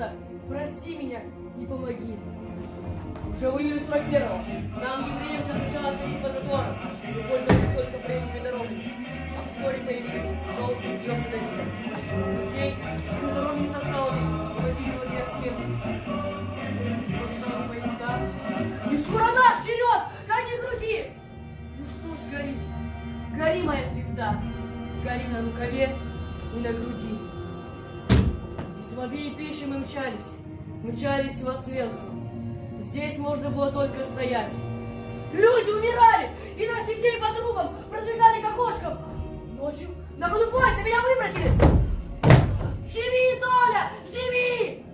освенца, прости меня и помоги. Уже в июле 41-го нам, евреям, запрещалось ходить по тротуарам и пользоваться только прежними дорогами. А вскоре появились желтые звезды Давида. Людей с дорожными составами возили в лагеря смерти. Вылетели с маршрута поезда. И скоро наш черед! Как ни крути! Ну что ж, гори, гори, моя звезда, гори на рукаве и на груди. Из воды и пищи мы мчались в Освенцим. Здесь можно было только стоять. Люди умирали, и нас детей по трубам продвигали к окошкам. Ночью на ходу поезда меня выбросили. Живи, Толя, живи!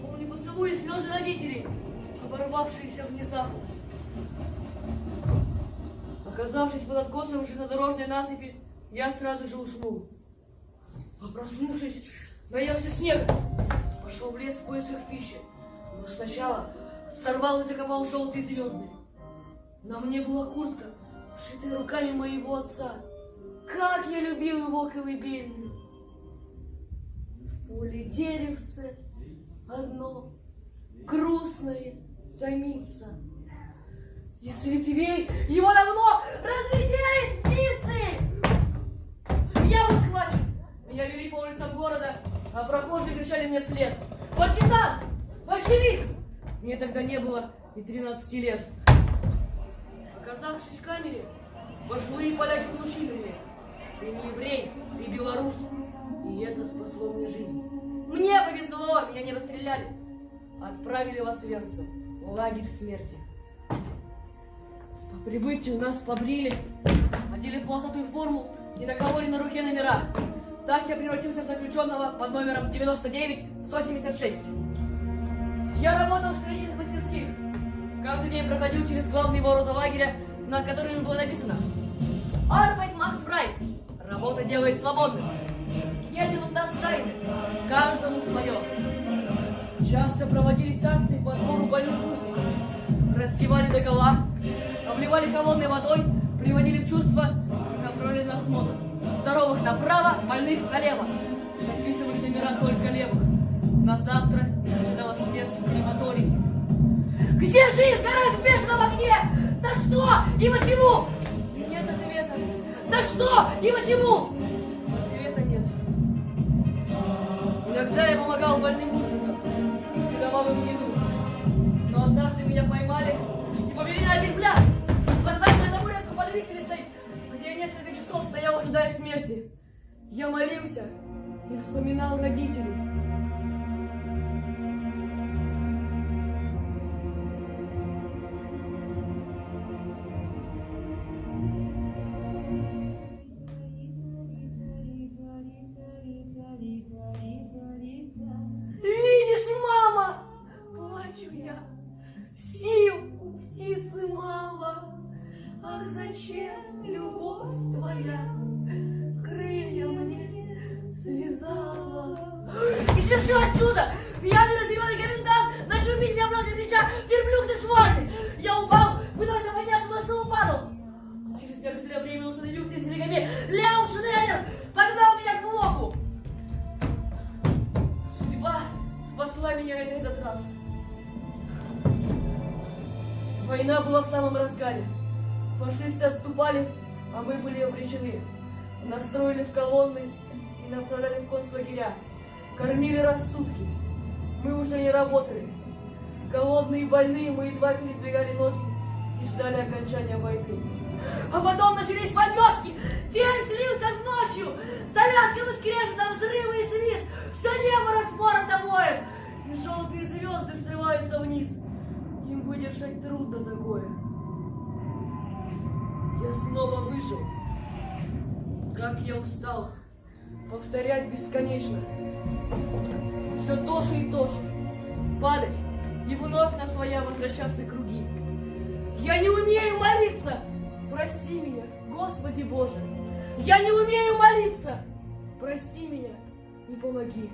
Помню поцелуи и слезы родителей, оборвавшиеся внезапно. Оказавшись под откосом железнодорожной насыпи, я сразу же уснул. А проснувшись, наелся снега, пошел в лес в поисках пищи. Но сначала сорвал и закопал желтые звезды. На мне была куртка, сшитая руками моего отца. Как я любил его колыбельную! В поле деревце одно грустное томится. И с ветвей его давно разлетелись птицы! Я был схвачен. Меня вели по улицам города, а прохожие кричали мне вслед: «Партизан! Большевик!» Мне тогда не было и 13 лет. Оказавшись в камере, пожилые поляки внушили мне: ты не еврей, ты белорус. И это спасло мне жизнь. Мне повезло, меня не расстреляли. Отправили в Освенцим, в лагерь смерти. По прибытию нас побрили, одели в полосатую форму и накололи на руке номера. Так я превратился в заключенного под номером 99176. Я работал в строительных мастерских. Каждый день проходил через главные ворота лагеря, над которыми было написано: «Arbeit macht frei». Работа делает свободным. Едем в Тассайны. Каждому свое. Часто проводились акции по отбору больных узников. Раздевали догола, обливали холодной водой, приводили в чувство и направляли на осмотр. Здоровых направо, больных налево. Записывали номера только левых. На завтра ожидала смерть в крематории. Где жизнь сгорает в бешеном огне? За что и почему? Нет ответа. За что и почему? Ответа нет. Иногда я помогал больным узникам и давал им еду. Но однажды меня поймали и повели на один пляс. Поставили на табуретку под виселицей, где я несколько часов стоял, ожидая смерти. Я молился и вспоминал родителей. Видишь, мама, плачу я, сил у птицы мало. Ах, зачем любовь твоя крылья мне связала? И свершилось чудо! Пьяный разъяренный комендант начал бить меня в ноги, крича: «Верблюд ты шварный!» Я упал, пытался подняться, но снова падал. Через некоторое время он остановился и с криками: «Ляу, Шнеллер!» погнал меня к блоку. Судьба спасла меня и на этот раз. Война была в самом разгаре. Фашисты отступали, а мы были обречены. Нас строили в колонны и направляли в концлагеря. Кормили рассудки. Мы уже не работали. Голодные и больные, мы едва передвигали ноги и ждали окончания войны. А потом начались бомбежки. День слился с ночью. С лязгом и скрежетом, взрывы и свист. Все небо распорото боем. И желтые звезды срываются вниз. Им выдержать трудно такое. Я снова выжил. Как я устал повторять бесконечно. Все то же и то же. Падать и вновь на своя возвращаться круги. Я не умею молиться. Прости меня, Господи Боже. Я не умею молиться. Прости меня и помоги.